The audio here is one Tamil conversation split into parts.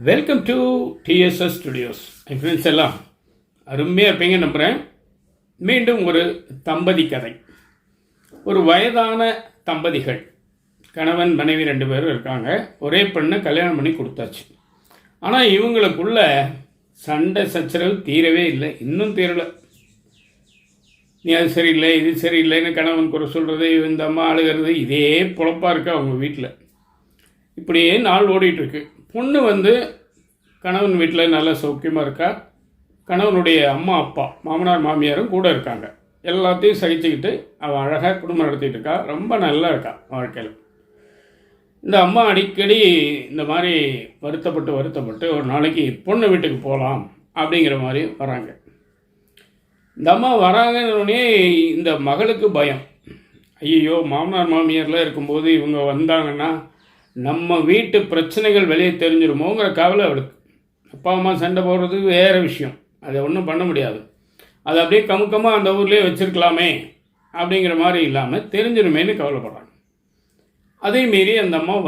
Welcome to TDS studios. N friends எல்லாம் அருமையாக இருப்பீங்க நம்புகிறேன். மீண்டும் ஒரு தம்பதி கதை. ஒரு வயதான தம்பதிகள், கணவன் மனைவி 2 பேரும் இருக்காங்க. ஒரே பெண்ணை கல்யாணம் பண்ணி கொடுத்தாச்சு. ஆனால் இவங்களுக்குள்ள சண்டை சச்சரவு தீரவே இல்லை, இன்னும் தீரலை. நீ அது சரியில்லை இது சரியில்லைன்னு கணவன் குறை சொல்கிறது, இந்த அம்மா அழுகிறது, இதே பொழப்பாக இருக்கு அவங்க வீட்டில். இப்படியே நாள் ஓடிட்டுருக்கு. பொண்ணு கணவன் வீட்டில் நல்லா சௌக்கியமாக இருக்கா. கணவனுடைய அம்மா அப்பா மாமனார் மாமியாரும் கூட இருக்காங்க. எல்லாத்தையும் சகிச்சுக்கிட்டு அவள் அழகாக குடும்பம் நடத்திட்டு இருக்கா. ரொம்ப நல்லா இருக்கா வாழ்க்கையில். இந்த அம்மா அடிக்கடி இந்த மாதிரி வருத்தப்பட்டு ஒரு நாளைக்கு பொண்ணு வீட்டுக்கு போகலாம் அப்படிங்கிற மாதிரி வராங்க. இந்த அம்மா வராங்கன்னே இந்த மகளுக்கு பயம். ஐயோ, மாமனார் மாமியார்லாம் இருக்கும்போது இவங்க வந்தாங்கன்னா நம்ம வீட்டு பிரச்சனைகள் வெளியே தெரிஞ்சிருமோங்கிற கவலை அவளுக்கு. அப்பா அம்மா சண்டை போடுறது வேறு விஷயம், அதை ஒன்றும் பண்ண முடியாது. அது அப்படியே கமுக்கமாக அந்த ஊர்லேயே வச்சுருக்கலாமே அப்படிங்கிற மாதிரி இல்லாமல் தெரிஞ்சிருமேன்னு கவலைப்படுறாங்க. அதே மீறி அந்த அம்மா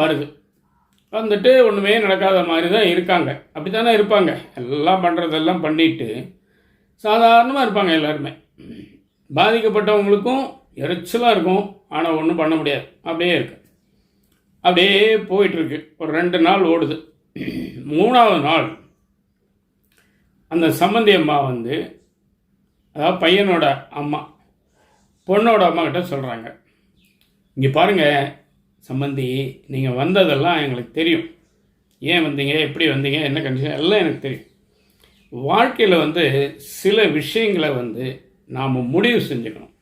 வந்துட்டு ஒன்றுமே நடக்காத மாதிரி தான் இருக்காங்க. அப்படி தானே இருப்பாங்க. எல்லாம் பண்ணுறதெல்லாம் பண்ணிட்டு சாதாரணமாக இருப்பாங்க எல்லாருமே. பாதிக்கப்பட்டவங்களுக்கும் எரிச்சலாக இருக்கும், ஆனால் ஒன்றும் பண்ண முடியாது. அப்படியே இருக்கு. அப்படியே போயிட்டுருக்கு. ஒரு 2 நாள் ஓடுது. 3ஆவது நாள் அந்த சம்பந்தி அம்மா அதாவது பையனோட அம்மா பொண்ணோட அம்மா கிட்ட சொல்கிறாங்க, இங்கே பாருங்கள் சம்பந்தி, நீங்கள் வந்ததெல்லாம் எங்களுக்கு தெரியும். ஏன் வந்தீங்க, எப்படி வந்தீங்க, என்ன கண்டிஷன் எல்லாம் எனக்கு தெரியும். வாழ்க்கையில் சில விஷயங்களை நாம் முடிவு செஞ்சுக்கணும்.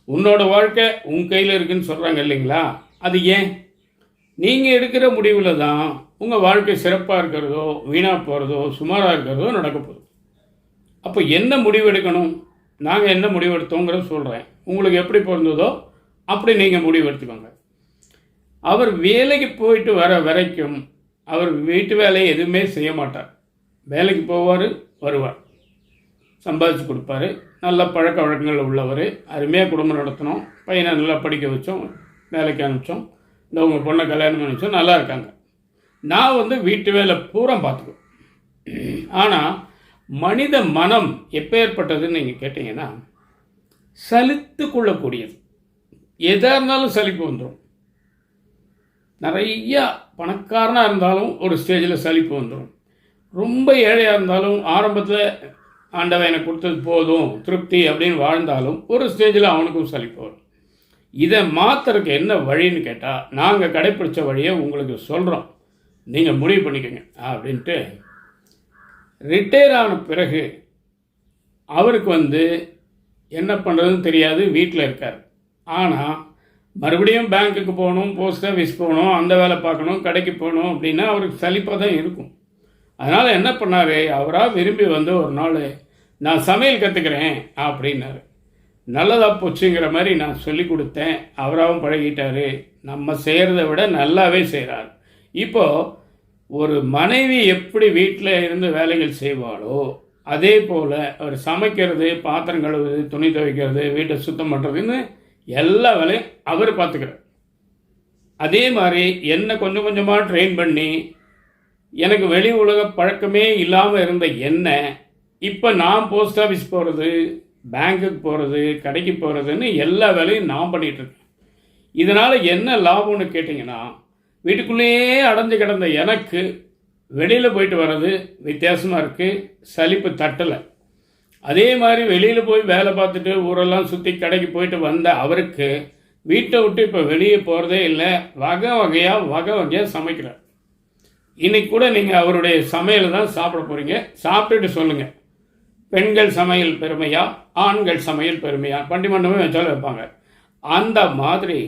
உன்னோட வாழ்க்கை உன் கையில் இருக்குதுன்னு சொல்கிறாங்க இல்லைங்களா, அது ஏன்? நீங்கள் எடுக்கிற முடிவில் தான் உங்கள் வாழ்க்கை சிறப்பாக இருக்கிறதோ வீணாக போகிறதோ சுமாராக இருக்கிறதோ நடக்க போகுது. அப்போ என்ன முடிவு எடுக்கணும்? நாங்கள் என்ன முடிவு எடுத்தோங்கிறத சொல்கிறேன். உங்களுக்கு எப்படி பொருந்ததோ அப்படி நீங்கள் முடிவு எடுத்துக்கோங்க. அவர் வேலைக்கு போயிட்டு வர வரைக்கும் அவர் வீட்டு வேலையை எதுவுமே செய்ய மாட்டார். வேலைக்கு போவார், வருவார், சம்பாதிச்சு கொடுப்பாரு. நல்ல பழக்க வழக்கங்கள் உள்ளவர். அருமையாக குடும்பம் நடத்தணும். பையனை நல்லா படிக்க வச்சோம், வேலைக்கு அனுப்பிச்சோம். இந்த உங்கள் பொண்ணை கல்யாணம் பண்ணி வச்சோம், நல்லா இருக்காங்க. நான் வீட்டு வேலை பூரா பார்த்துக்குவேன். ஆனால் மனித மனம் எப்பேற்பட்டதுன்னு நீங்கள் கேட்டிங்கன்னா சலித்து கொள்ளக்கூடியது. எதாக இருந்தாலும் சலிப்பு வந்துடும். நிறையா பணக்காரனாக இருந்தாலும் ஒரு ஸ்டேஜில் சலிப்பு வந்துடும். ரொம்ப ஏழையாக இருந்தாலும் ஆரம்பத்தில் ஆண்டவன் எனக்கு கொடுத்தது போதும் திருப்தி அப்படின்னு வாழ்ந்தாலும் ஒரு ஸ்டேஜில் அவனுக்கும் சலிப்பு வரும். இதை மாற்றுறதுக்கு என்ன வழின்னு கேட்டால் நாங்கள் கடைப்பிடிச்ச வழியை உங்களுக்கு சொல்கிறோம், நீங்கள் முடிவு பண்ணிக்கோங்க அப்படின்ட்டு. ரிட்டையர் ஆன பிறகு அவருக்கு என்ன பண்ணுறதுன்னு தெரியாது, வீட்டில் இருக்கார். ஆனால் மறுபடியும் பேங்க்குக்கு போகணும், போஸ்ட் ஆஃபீஸ் போகணும், அந்த வேலை பார்க்கணும், கடைக்கு போகணும் அப்படின்னா அவருக்கு சலிப்பாக தான் இருக்கும். அதனால் என்ன பண்ணார், அவராக விரும்பி ஒரு நாள் நான் சமையல் கற்றுக்கிறேன் அப்படின்னாரு. நல்லதாக போச்சுங்கிற மாதிரி நான் சொல்லி கொடுத்தேன். அவராகவும் பழகிட்டார். நம்ம செய்கிறத விட நல்லாவே செய்கிறார். இப்போது ஒரு மனைவி எப்படி வீட்டில் இருந்து வேலைகள் செய்வாளோ அதே போல் அவர் சமைக்கிறது, பாத்திரம் கழுவுறது, துணி துவைக்கிறது, வீட்டை சுத்தம் பண்ணுறதுன்னு எல்லா வேலையும் அவர் பார்த்துக்கிறார். அதே மாதிரி என்னை கொஞ்சம் கொஞ்சமாக ட்ரெயின் பண்ணி எனக்கு வெளி உலக பழக்கமே இல்லாமல் இருந்த என்னை இப்போ நான் போஸ்ட் ஆஃபீஸ் போகிறது, பேங்க்குக்கு போகிறது, கடைக்கு போகிறதுன்னு எல்லா வேலையும் நான் பண்ணிகிட்ருக்கேன். இதனால் என்ன லாபம்னு கேட்டிங்கன்னா, வீட்டுக்குள்ளேயே அடைஞ்சு கிடந்த எனக்கு வெளியில் போயிட்டு வர்றது வித்தியாசமாக இருக்குது, சலிப்பு தட்டலை. அதே மாதிரி வெளியில் போய் வேலை பார்த்துட்டு ஊரெல்லாம் சுற்றி கடைக்கு போயிட்டு வந்த அவருக்கு வீட்டை விட்டு இப்போ வெளியே போகிறதே இல்லை. வகை வகையாக சமைக்கிறார். இன்னைக்கு கூட நீங்கள் அவருடைய சமையல் தான் சாப்பிட போகிறீங்க. சாப்பிட்டுட்டு சொல்லுங்கள், பெண்கள் சமையல் பெருமையா, ஆண்கள் சமையல் பெருமையா, பண்டிமண்டமே வச்சாலும் வைப்பாங்க. அந்த மாதிரி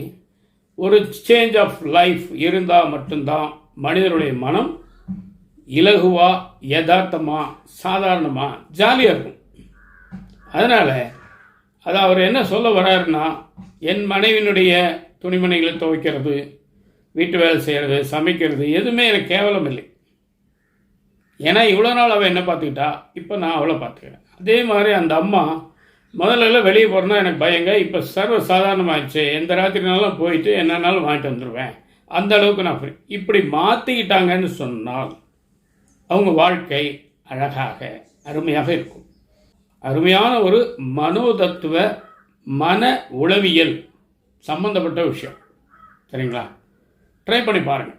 ஒரு சேஞ்ச் ஆஃப் லைஃப் இருந்தால் மட்டும்தான் மனிதனுடைய மனம் இலகுவா, யதார்த்தமாக, சாதாரணமாக, ஜாலியாக இருக்கும். அதனால் அவர் என்ன சொல்ல வர்றாருன்னா, என் மனைவியினுடைய துணிமணிகளை துவைக்கிறது, வீட்டு வேலை செய்கிறது, சமைக்கிறது எதுவுமே எனக்கு கேவலம் இல்லை. ஏன்னா இவ்வளோ நாள் அவள் என்ன பார்த்துக்கிட்டா, இப்போ நான் அவளை பார்த்துக்கிறேன். அதே மாதிரி அந்த அம்மா முதல்ல வெளியே போகிறேன்னா எனக்கு பயங்க, இப்போ சர்வ சாதாரணமாகிடுச்சு. எந்த ராத்திரினாலும் போயிட்டு என்னன்னாலும் வாங்கிட்டு வந்துடுவேன். அந்த அளவுக்கு நான் இப்படி மாற்றிக்கிட்டாங்கன்னு சொன்னால் அவங்க வாழ்க்கை அழகாக அருமையாக இருக்கும். அருமையான ஒரு மனோதத்துவ மன உளவியல் சம்பந்தப்பட்ட விஷயம். சரிங்களா? ட்ரை பண்ணி பாருங்கள்.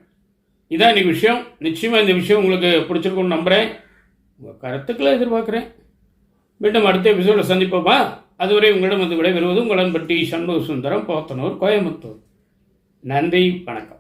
இதான் இன்றைக்கி விஷயம். நிச்சயமாக இந்த விஷயம் உங்களுக்கு பிடிச்சிருக்குன்னு நம்புகிறேன். உங்கள் கருத்துக்களை எதிர்பார்க்குறேன். மீண்டும் அடுத்த எபிசோடில் சந்திப்போமா? அதுவரை உங்களிடம் வந்து விடைபெறுவது உங்கள் அன்பர் டி. சண்முக சுந்தரம், போத்தனூர், கோயம்புத்தூர். நன்றி, வணக்கம்.